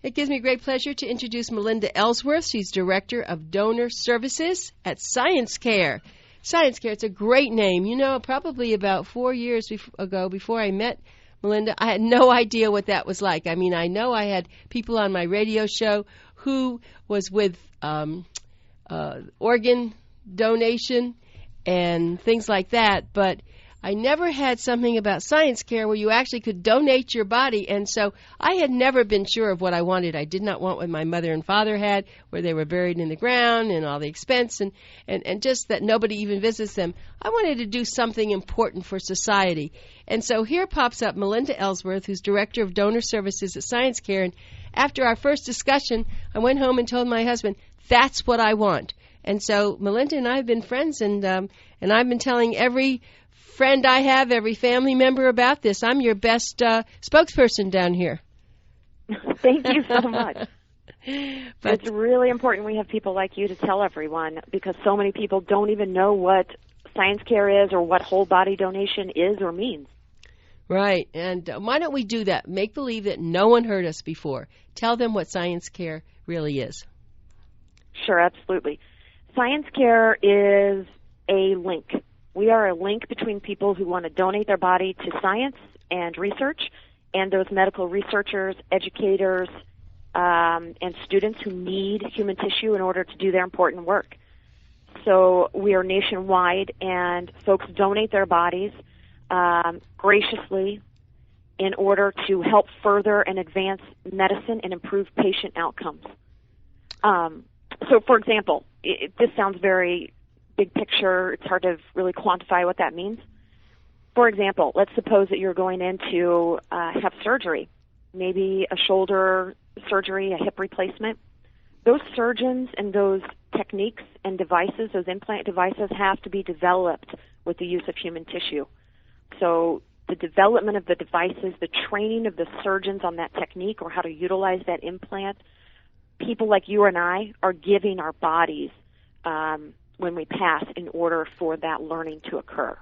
It gives me great pleasure to introduce Melinda Ellsworth. She's Director of Donor Services at Science Care. Science Care, it's a great name. You know, probably about 4 years ago, before I met Melinda, I had no idea what that was like. I mean, I know I had people on my radio show who was with organ donation and things like that, but I never had something about Science Care where you actually could donate your body, and so I had never been sure of what I wanted. I did not want what my mother and father had, where they were buried in the ground and all the expense and just that nobody even visits them. I wanted to do something important for society. And so here pops up Melinda Ellsworth, who's Director of Donor Services at Science Care, and after our first discussion, I went home and told my husband, that's what I want. And so Melinda and I have been friends, and I've been telling every friend I have, every family member about this. I'm your best spokesperson down here. Thank you so much. But it's really important we have people like you to tell everyone, because so many people don't even know what Science Care is or what whole body donation is or means. Right, and why don't we do that? Make believe that no one heard us before. Tell them what Science Care really is. Sure, absolutely. Science Care is a link. We are a link between people who want to donate their body to science and research and those medical researchers, educators, and students who need human tissue in order to do their important work. So we are nationwide, and folks donate their bodies graciously in order to help further and advance medicine and improve patient outcomes. So, for example, this sounds very big picture. It's hard to really quantify what that means. For example, let's suppose that you're going in to have surgery, maybe a shoulder surgery, a hip replacement. Those surgeons and those techniques and devices, those implant devices, have to be developed with the use of human tissue. So the development of the devices, the training of the surgeons on that technique or how to utilize that implant, people like you and I are giving our bodies when we pass in order for that learning to occur.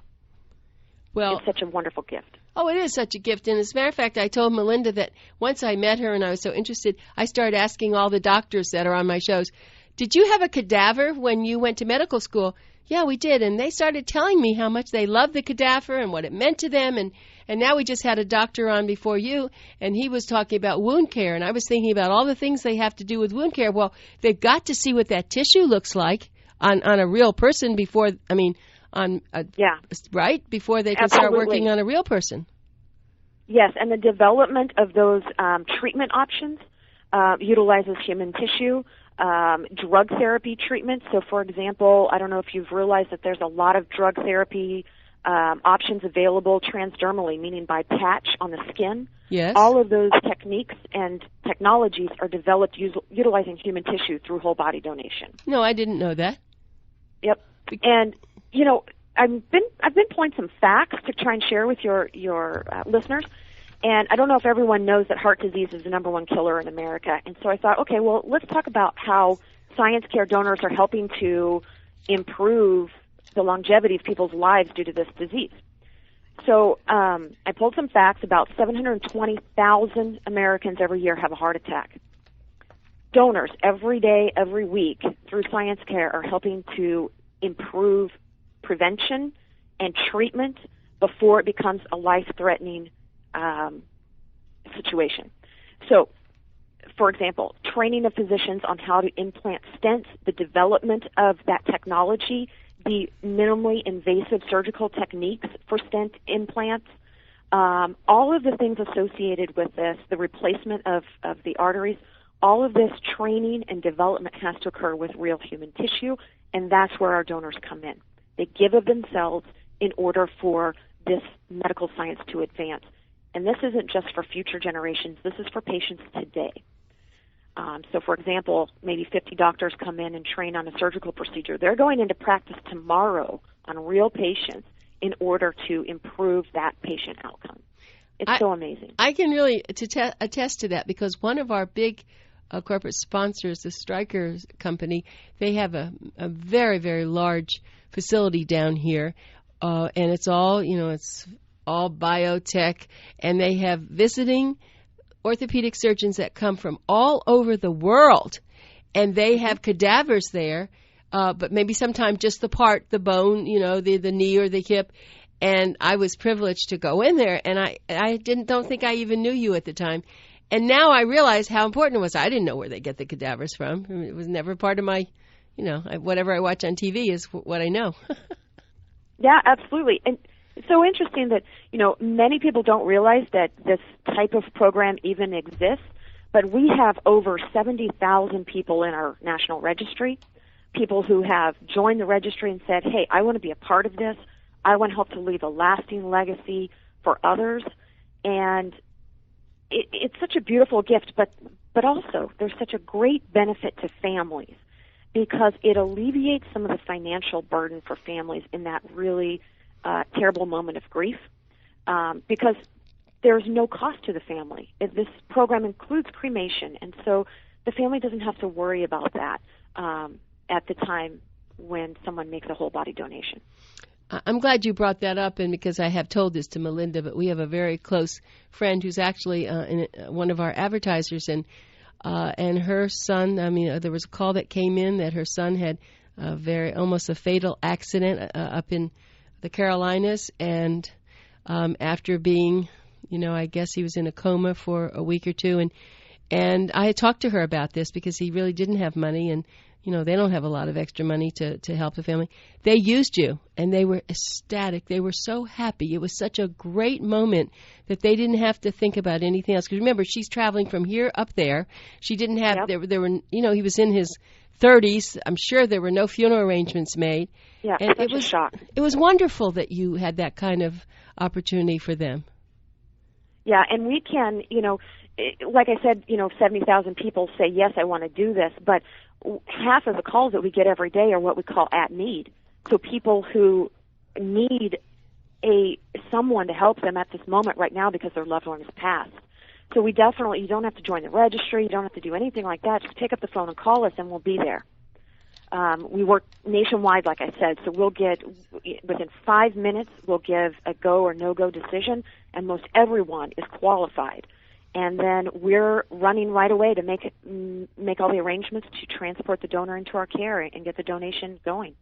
Well, it's such a wonderful gift. Oh, it is such a gift. And as a matter of fact, I told Melinda that once I met her and I was so interested, I started asking all the doctors that are on my shows, did you have a cadaver when you went to medical school? Yeah, we did. And they started telling me how much they loved the cadaver and what it meant to them. And now we just had a doctor on before you, and he was talking about wound care. And I was thinking about all the things they have to do with wound care. Well, they've got to see what that tissue looks like on a real person before, right? Before they can start working on a real person. Yes, and the development of those treatment options utilizes human tissue, drug therapy treatment. So, for example, I don't know if you've realized that there's a lot of drug therapy options available transdermally, meaning by patch on the skin. Yes. All of those techniques and technologies are developed utilizing human tissue through whole body donation. No, I didn't know that. Yep. And, you know, I've been pulling some facts to try and share with your listeners, and I don't know if everyone knows that heart disease is the #1 killer in America. And so I thought, okay, well, let's talk about how Science Care donors are helping to improve the longevity of people's lives due to this disease. So I pulled some facts. About 720,000 Americans every year have a heart attack. Donors every day, every week through Science Care are helping to improve prevention and treatment before it becomes a life-threatening situation. So, for example, training of physicians on how to implant stents, the development of that technology, the minimally invasive surgical techniques for stent implants, all of the things associated with this, the replacement of the arteries, all of this training and development has to occur with real human tissue, and that's where our donors come in. They give of themselves in order for this medical science to advance. And this isn't just for future generations. This is for patients today. So, for example, maybe 50 doctors come in and train on a surgical procedure. They're going into practice tomorrow on real patients in order to improve that patient outcome. It's so amazing. I can really attest to that, because one of our big corporate sponsors, the Stryker company, they have a very, very large facility down here, and it's all biotech, and they have visiting orthopedic surgeons that come from all over the world, and they have cadavers there, but maybe sometimes just the part, the bone, the knee or the hip. And I was privileged to go in there, and I don't think I even knew you at the time. And now I realize how important it was. I didn't know where they get the cadavers from. I mean, it was never part of my, whatever I watch on TV is what I know. Yeah, absolutely. And it's so interesting that, many people don't realize that this type of program even exists, but we have over 70,000 people in our national registry, people who have joined the registry and said, hey, I want to be a part of this. I want to help to leave a lasting legacy for others. And it's such a beautiful gift, but also there's such a great benefit to families because it alleviates some of the financial burden for families in that really terrible moment of grief because there's no cost to the family. This program includes cremation, and so the family doesn't have to worry about that at the time when someone makes a whole body donation. I'm glad you brought that up, and because I have told this to Melinda, but we have a very close friend who's actually one of our advertisers, and her son. I mean, there was a call that came in that her son had almost a fatal accident up in the Carolinas, and after being, I guess he was in a coma for a week or two, and I had talked to her about this because he really didn't have money, and they don't have a lot of extra money to help the family. They used you, and they were ecstatic. They were so happy. It was such a great moment that they didn't have to think about anything else. Because remember, she's traveling from here up there. She didn't have, there were, he was in his 30s. I'm sure there were no funeral arrangements made. Yeah, and it was a shock. It was wonderful that you had that kind of opportunity for them. Yeah, and we can, like I said, 70,000 people say, yes, I want to do this, but half of the calls that we get every day are what we call at need. So people who need someone to help them at this moment right now because their loved one has passed. So you don't have to join the registry, you don't have to do anything like that. Just pick up the phone and call us and we'll be there. We work nationwide, like I said, so we'll get, within 5 minutes, we'll give a go or no-go decision, and most everyone is qualified. And then we're running right away to make all the arrangements to transport the donor into our care and get the donation going.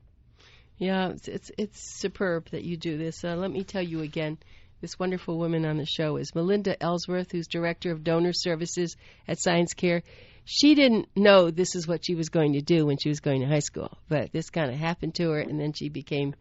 Yeah, it's superb that you do this. Let me tell you again, this wonderful woman on the show is Melinda Ellsworth, who's Director of Donor Services at Science Care. She didn't know this is what she was going to do when she was going to high school, but this kind of happened to her, and then she became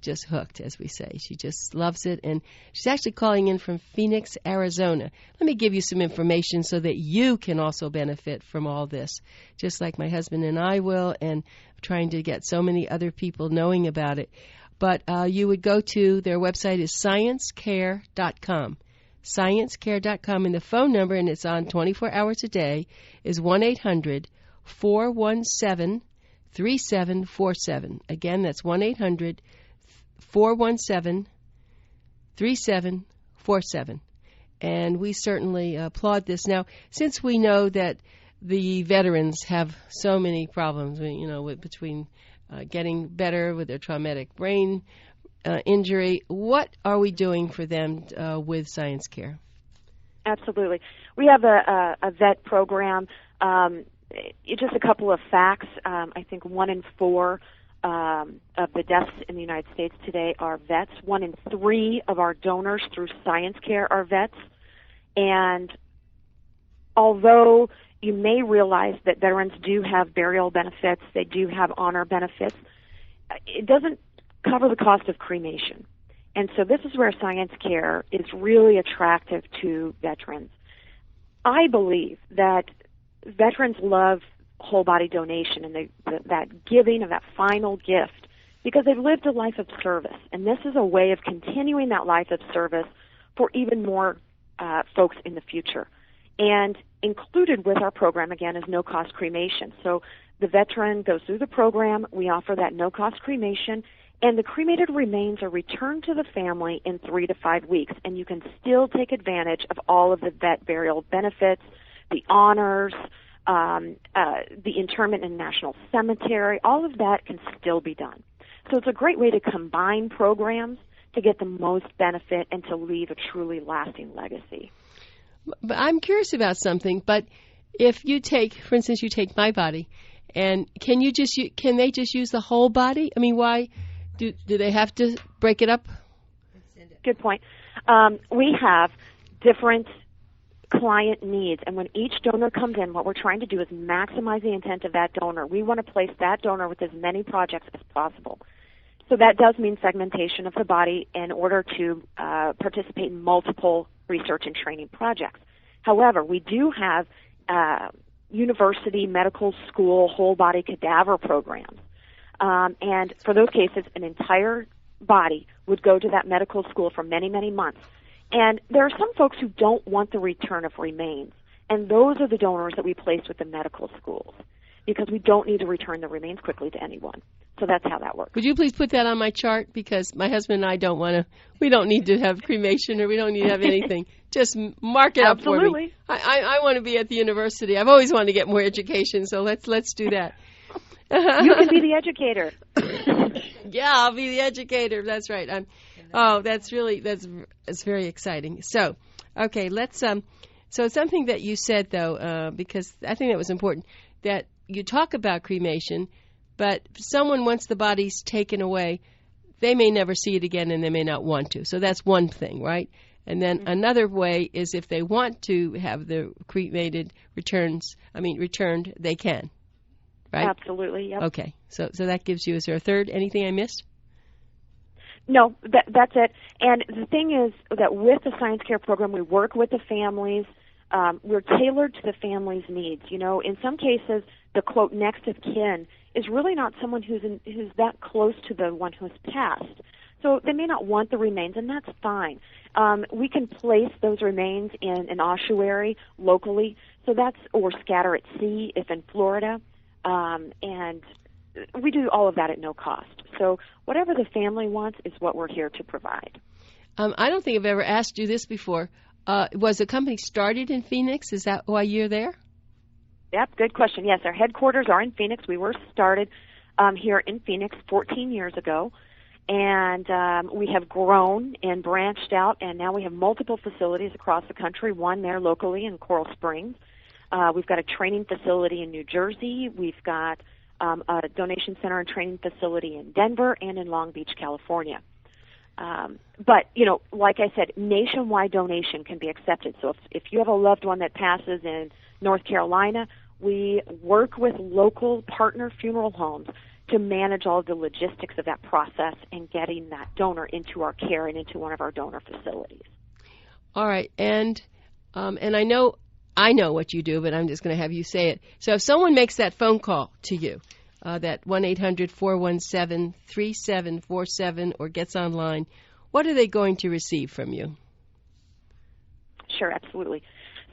just hooked, as we say. She just loves it, and she's actually calling in from Phoenix, Arizona. Let me give you some information so that you can also benefit from all this, just like my husband and I will, and trying to get so many other people knowing about it. But you would go to their website is sciencecare.com. Sciencecare.com, and the phone number, and it's on 24 hours a day, is 1-800-417-3747. Again, that's 1-800-417-3747. And we certainly applaud this. Now, since we know that the veterans have so many problems, between getting better with their traumatic brain injury, what are we doing for them with Science Care? Absolutely. We have a vet program. Just a couple of facts. I think 1 in 4 of the deaths in the United States today are vets. 1 in 3 of our donors through Science Care are vets. And although you may realize that veterans do have burial benefits, they do have honor benefits, it doesn't cover the cost of cremation. And so this is where Science Care is really attractive to veterans. I believe that veterans love whole body donation and that giving of that final gift because they've lived a life of service. And this is a way of continuing that life of service for even more folks in the future. And included with our program, again, is no-cost cremation. So the veteran goes through the program. We offer that no-cost cremation, and the cremated remains are returned to the family in 3 to 5 weeks, and you can still take advantage of all of the vet burial benefits, the honors, the interment in National Cemetery. All of that can still be done. So it's a great way to combine programs to get the most benefit and to leave a truly lasting legacy. But I'm curious about something. But if you take, for instance, you take my body, and can they just use the whole body? I mean, why do they have to break it up? Good point. We have different client needs, and when each donor comes in, what we're trying to do is maximize the intent of that donor. We want to place that donor with as many projects as possible. So that does mean segmentation of the body in order to participate in multiple research and training projects. However, we do have university, medical school, whole body cadaver programs. And for those cases, an entire body would go to that medical school for many, many months. And there are some folks who don't want the return of remains, and those are the donors that we place with the medical schools because we don't need to return the remains quickly to anyone. So that's how that works. Would you please put that on my chart? Because my husband and I we don't need to have cremation or we don't need to have anything. Just mark it up for me. I want to be at the university. I've always wanted to get more education, so let's do that. You can be the educator. Yeah, I'll be the educator. That's right. That's very exciting. So, okay, let's so something that you said though, because I think that was important, that you talk about cremation, but someone once the body's taken away, they may never see it again and they may not want to. So that's one thing, right? And then another way is if they want to have the cremated returned, they can. Right? Absolutely, yep. Okay. So that gives you, is there a third? Anything I missed? No, that's it. And the thing is that with the Science Care program, we work with the families. We're tailored to the family's needs. You know, in some cases, the quote next of kin is really not someone who's that close to the one who has passed. So they may not want the remains, and that's fine. We can place those remains in an ossuary locally, or scatter at sea if in Florida, and we do all of that at no cost. So whatever the family wants is what we're here to provide. I don't think I've ever asked you this before. Was the company started in Phoenix? Is that why you're there? Yep, good question. Yes, our headquarters are in Phoenix. We were started here in Phoenix 14 years ago, and we have grown and branched out, and now we have multiple facilities across the country, one there locally in Coral Springs. We've got a training facility in New Jersey. We've got a donation center and training facility in Denver and in Long Beach, California. But, you know, like I said, nationwide donation can be accepted. So if you have a loved one that passes in North Carolina, we work with local partner funeral homes to manage all of the logistics of that process and getting that donor into our care and into one of our donor facilities. All right. And I know what you do, but I'm just going to have you say it. So if someone makes that phone call to you, that 1-800-417-3747, or gets online, what are they going to receive from you? Sure, absolutely.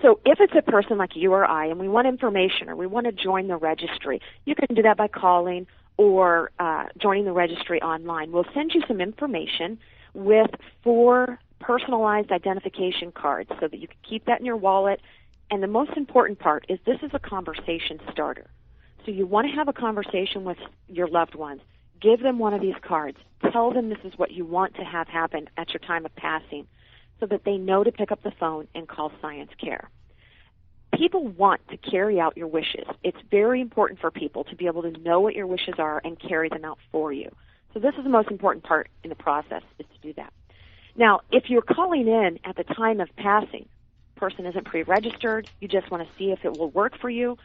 So if it's a person like you or I, and we want information or we want to join the registry, you can do that by calling or joining the registry online. We'll send you some information with 4 personalized identification cards so that you can keep that in your wallet. And the most important part is this is a conversation starter. So you want to have a conversation with your loved ones. Give them one of these cards. Tell them this is what you want to have happen at your time of passing so that they know to pick up the phone and call Science Care. People want to carry out your wishes. It's very important for people to be able to know what your wishes are and carry them out for you. So this is the most important part in the process, is to do that. Now, if you're calling in at the time of passing, person isn't pre-registered, you just want to see if it will work for you,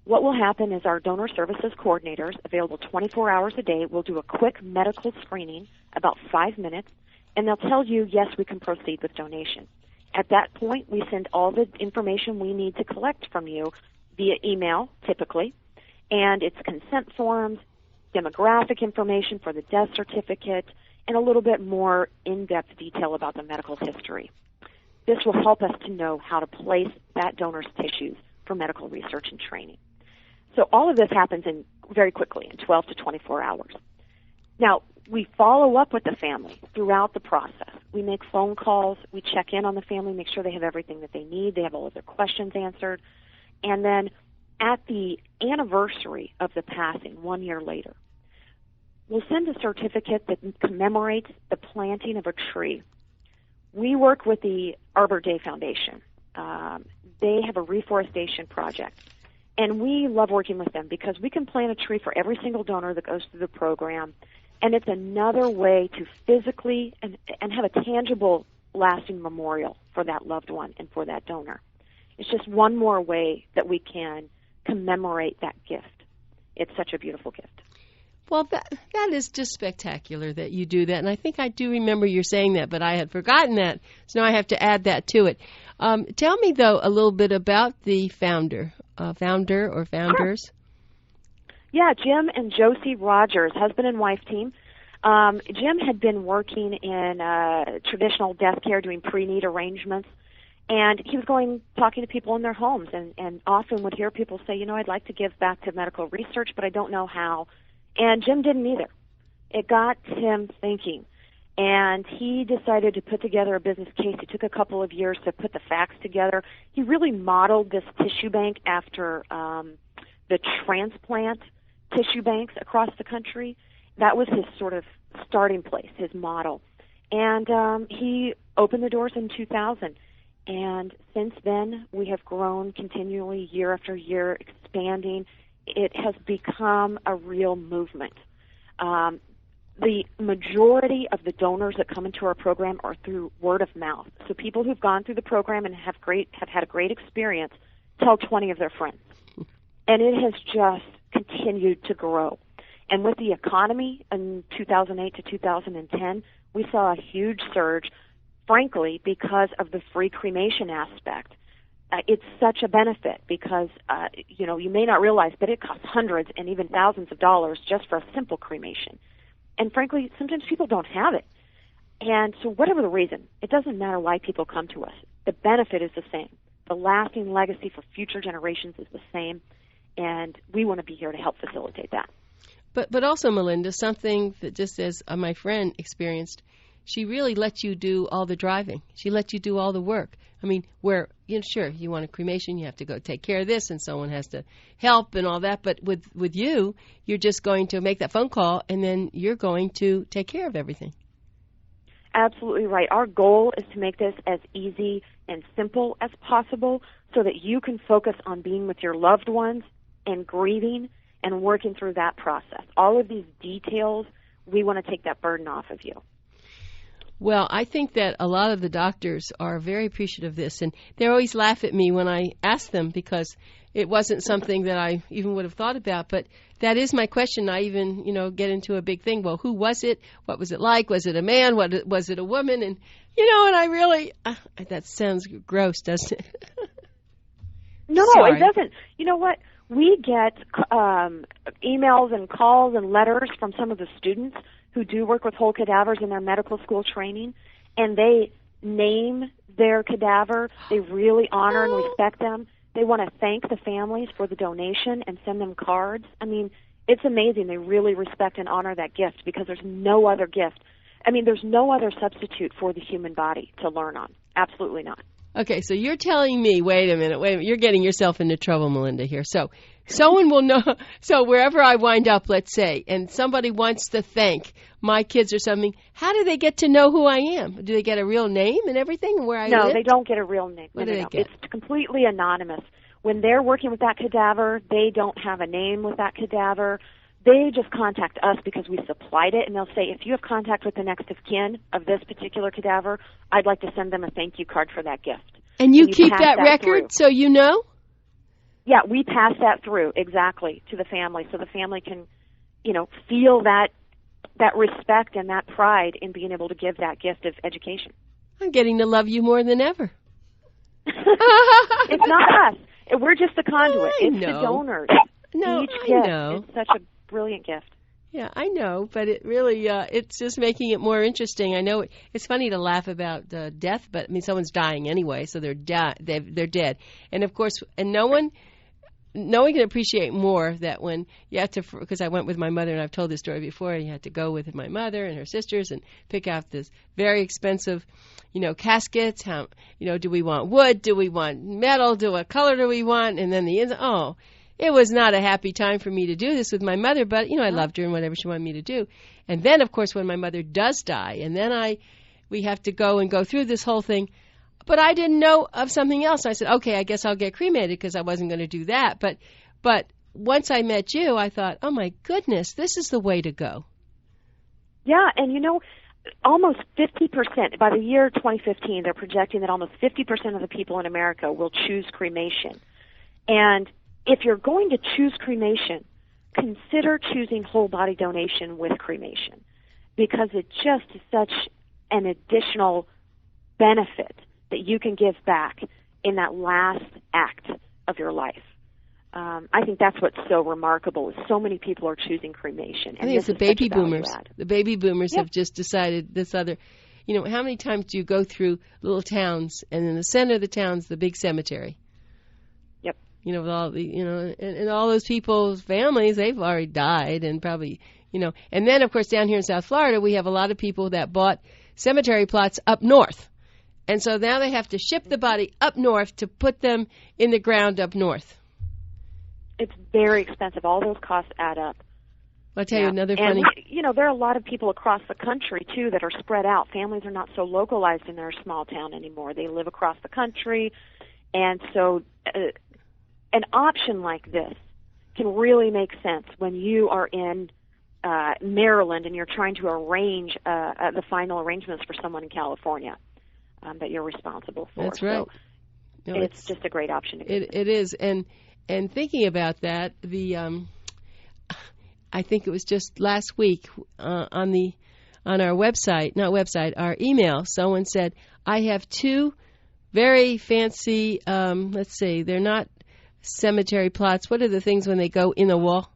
what will happen is our donor services coordinators, available 24 hours a day, will do a quick medical screening, about 5 minutes, and they'll tell you, yes, we can proceed with donation. At that point, we send all the information we need to collect from you via email, typically, and it's consent forms, demographic information for the death certificate, and a little bit more in-depth detail about the medical history. This will help us to know how to place that donor's tissues for medical research and training. So all of this happens very quickly, in 12 to 24 hours. Now, we follow up with the family throughout the process. We make phone calls. We check in on the family, make sure they have everything that they need. They have all of their questions answered. And then at the anniversary of the passing, 1 year later, we'll send a certificate that commemorates the planting of a tree. We work with the Arbor Day Foundation, they have a reforestation project. And we love working with them because we can plant a tree for every single donor that goes through the program. And it's another way to physically and have a tangible, lasting memorial for that loved one and for that donor. It's just one more way that we can commemorate that gift. It's such a beautiful gift. Well, that is just spectacular that you do that. And I think I do remember you saying that, but I had forgotten that. So now I have to add that to it. Tell me, though, a little bit about the founder or founders. Sure. Yeah, Jim and Josie Rogers, husband and wife team. Jim had been working in traditional death care, doing pre-need arrangements, and he was talking to people in their homes, and often would hear people say, I'd like to give back to medical research, but I don't know how. And Jim didn't either. It got him thinking, and he decided to put together a business case. It took a couple of years to put the facts together. He really modeled this tissue bank after the transplant tissue banks across the country. That was his sort of starting place, his model. And he opened the doors in 2000. And since then, we have grown continually year after year, expanding. It has become a real movement. The majority of the donors that come into our program are through word of mouth. So people who've gone through the program and have had a great experience tell 20 of their friends. And it has just continued to grow. And with the economy in 2008 to 2010, we saw a huge surge, frankly, because of the free cremation aspect. It's such a benefit because, you may not realize, but it costs hundreds and even thousands of dollars just for a simple cremation. And frankly, sometimes people don't have it. And so whatever the reason, it doesn't matter why people come to us. The benefit is the same. The lasting legacy for future generations is the same. And we want to be here to help facilitate that. But also, Melinda, something that just as my friend experienced, she really lets you do all the driving. She lets you do all the work. I mean, where, sure, you want a cremation, you have to go take care of this, and someone has to help and all that. But with you, you're just going to make that phone call, and then you're going to take care of everything. Absolutely right. Our goal is to make this as easy and simple as possible so that you can focus on being with your loved ones and grieving and working through that process. All of these details, we want to take that burden off of you. Well, I think that a lot of the doctors are very appreciative of this, and they always laugh at me when I ask them because it wasn't something that I even would have thought about. But that is my question. I even, get into a big thing. Well, who was it? What was it like? Was it a man? Was it a woman? And, and I really, that sounds gross, doesn't it? No, Sorry. It doesn't. You know what? We get emails and calls and letters from some of the students who do work with whole cadavers in their medical school training, and they name their cadaver. They really honor and respect them. They want to thank the families for the donation and send them cards. I mean, it's amazing. They really respect and honor that gift because there's no other gift. I mean, there's no other substitute for the human body to learn on. Absolutely not. Okay, so you're telling me, wait a minute, you're getting yourself into trouble, Melinda, here. So someone will know, so wherever I wind up, let's say, and somebody wants to thank my kids or something, how do they get to know who I am? Do they get a real name and everything and where I live? No, they don't get a real name. What do they get? It's completely anonymous. When they're working with that cadaver, they don't have a name with that cadaver. They just contact us because we supplied it, and they'll say, if you have contact with the next of kin of this particular cadaver, I'd like to send them a thank you card for that gift. And you keep that record so you know? Yeah, we pass that through, exactly, to the family, so the family can, feel that respect and that pride in being able to give that gift of education. I'm getting to love you more than ever. It's not us. We're just the conduit. It's the donors. No, Each I gift know. is such a brilliant gift. Yeah, I know, but it really, it's just making it more interesting. I know it's funny to laugh about death, but I mean, someone's dying anyway, so they're dead. And of course, and no one can appreciate more that when you have to, because I went with my mother, and I've told this story before, you had to go with my mother and her sisters and pick out this very expensive, caskets. How, do we want wood? Do we want metal? What color do we want? And then it was not a happy time for me to do this with my mother, but, I loved her and whatever she wanted me to do. And then, of course, when my mother does die, and then we have to go through this whole thing, But I didn't know of something else. I said, okay, I guess I'll get cremated because I wasn't going to do that. But once I met you, I thought, oh, my goodness, this is the way to go. Yeah, and almost 50%, by the year 2015, they're projecting that almost 50% of the people in America will choose cremation. And if you're going to choose cremation, consider choosing whole body donation with cremation, because it just is such an additional benefit that you can give back in that last act of your life. I think that's what's so remarkable is so many people are choosing cremation. I think it's the baby boomers. The baby boomers have just decided this other. How many times do you go through little towns, and in the center of the town's the big cemetery? Yep. With all the, and all those people's families, they've already died, and probably, and then of course down here in South Florida, we have a lot of people that bought cemetery plots up north, and so now they have to ship the body up north to put them in the ground up north. It's very expensive. All those costs add up. I'll tell you another funny... And, there are a lot of people across the country, too, that are spread out. Families are not so localized in their small town anymore. They live across the country. And so an option like this can really make sense when you are in Maryland and you're trying to arrange the final arrangements for someone in California that you're responsible for. That's right. So it's just a great option. It is. And thinking about that, I think it was just last week on our website, our email, someone said, I have two very fancy, they're not cemetery plots. What are the things when they go in the wall?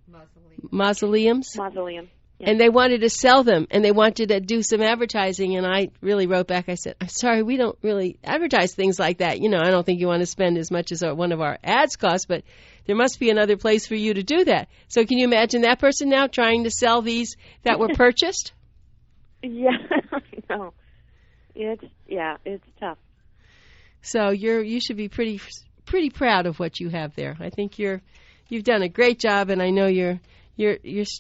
Mausoleums. Mausoleum. Yeah. And they wanted to sell them, and they wanted to do some advertising, and I really wrote back. I said, I'm sorry, we don't really advertise things like that. I don't think you want to spend as much as one of our ads costs, but there must be another place for you to do that. So can you imagine that person now trying to sell these that were purchased? Yeah, I know. It's tough. So you should be pretty proud of what you have there. I think you've done a great job, and I know you're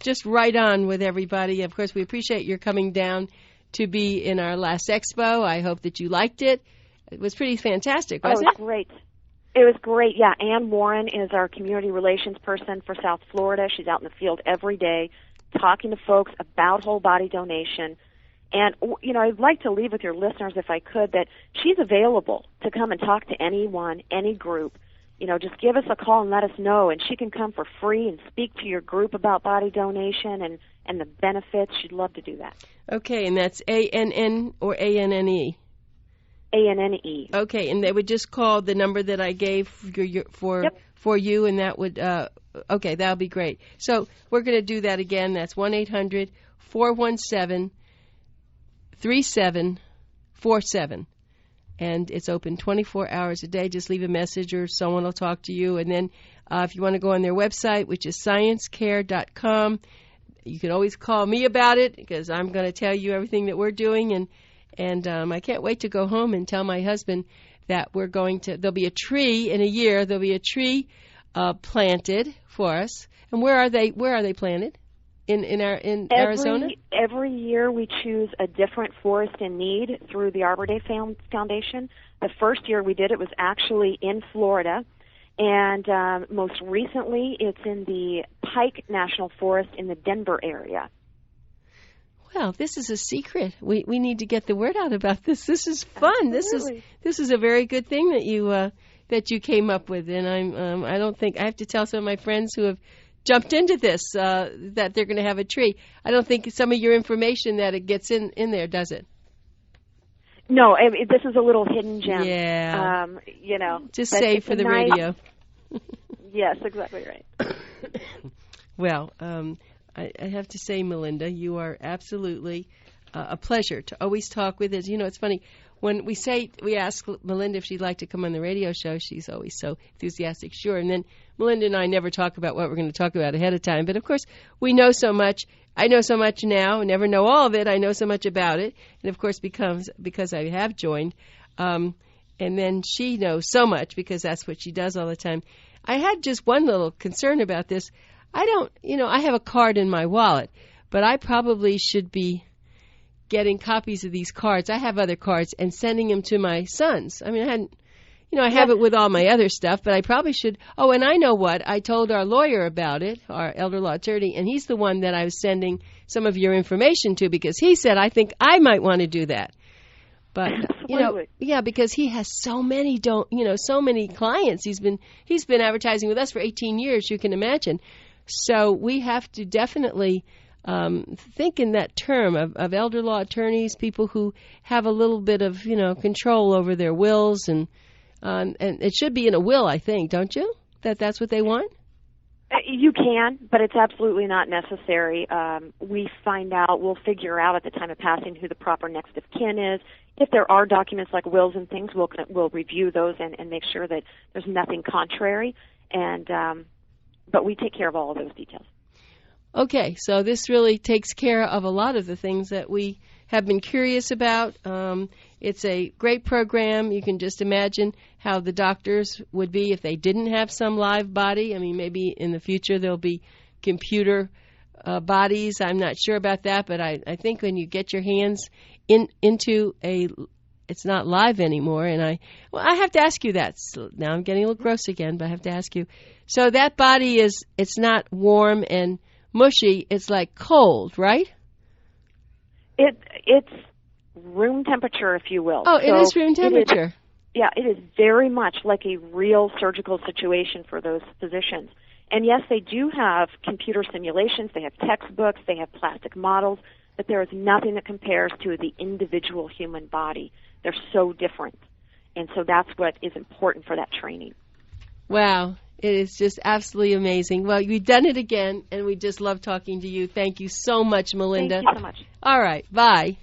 just right on with everybody. Of course, we appreciate your coming down to be in our last expo. I hope that you liked it. It was pretty fantastic, wasn't it? It was great. It was great, yeah. Ann Warren is our community relations person for South Florida. She's out in the field every day talking to folks about whole body donation. And, I'd like to leave with your listeners, if I could, that she's available to come and talk to anyone, any group. Just give us a call and let us know, and she can come for free and speak to your group about body donation and the benefits. She'd love to do that. Okay, and that's ANN or ANNE? ANNE. Okay, and they would just call the number that I gave for you, and that would, okay, that would be great. So we're going to do that again. That's 1-800-417-3747. And it's open 24 hours a day. Just leave a message or someone will talk to you. And then if you want to go on their website, which is sciencecare.com, you can always call me about it because I'm going to tell you everything that we're doing. And I can't wait to go home and tell my husband that there'll be a tree in a year. There'll be a tree planted for us. And where are they planted? In Arizona? Every year we choose a different forest in need through the Arbor Day Foundation. The first year we did it was actually in Florida, and most recently it's in the Pike National Forest in the Denver area. Well, this is a secret. We need to get the word out about this. This is fun. Absolutely. This is a very good thing that you came up with, and I don't think I have to tell some of my friends who have jumped into this that they're going to have a tree. I don't think some of your information that it gets in there, does it? No, this is a little hidden gem. Yeah. Just save for the nice radio. Yes, exactly right. Well, I have to say, Melinda, you are absolutely a pleasure to always talk with. It's funny. When we ask Melinda if she'd like to come on the radio show, she's always so enthusiastic, sure. And then Melinda and I never talk about what we're going to talk about ahead of time. But, of course, we know so much. I know so much now. I never know all of it. I know so much about it. And, of course, because I have joined. And then she knows so much because that's what she does all the time. I had just one little concern about this. I have a card in my wallet, but I probably should be getting copies of these cards. I have other cards and sending them to my sons. I mean, I have it with all my other stuff, but I probably should. Oh, and I know what. I told our lawyer about it, our elder law attorney, and he's the one that I was sending some of your information to because he said, I think I might want to do that. But, because he has so many so many clients. He's been advertising with us for 18 years, you can imagine. So we have to definitely think in that term of elder law attorneys, people who have a little bit of, control over their wills and it should be in a will, I think, don't you? That's what they want? You can, but it's absolutely not necessary. We'll figure out at the time of passing who the proper next of kin is. If there are documents like wills and things, we'll review those and make sure that there's nothing contrary. But we take care of all of those details. Okay, so this really takes care of a lot of the things that we have been curious about. It's a great program. You can just imagine how the doctors would be if they didn't have some live body. I mean, maybe in the future there'll be computer bodies. I'm not sure about that, but I think when you get your hands into it's not live anymore. And I have to ask you that. So now I'm getting a little gross again, but I have to ask you. So that body it's not warm and mushy. It's like cold, right? It's room temperature, if you will. Oh, it is room temperature. It is very much like a real surgical situation for those physicians. And yes, they do have computer simulations, they have textbooks, they have plastic models, but there is nothing that compares to the individual human body. They're so different. And so that's what is important for that training. Wow. It is just absolutely amazing. Well, you've done it again, and we just love talking to you. Thank you so much, Melinda. Thank you so much. All right. Bye.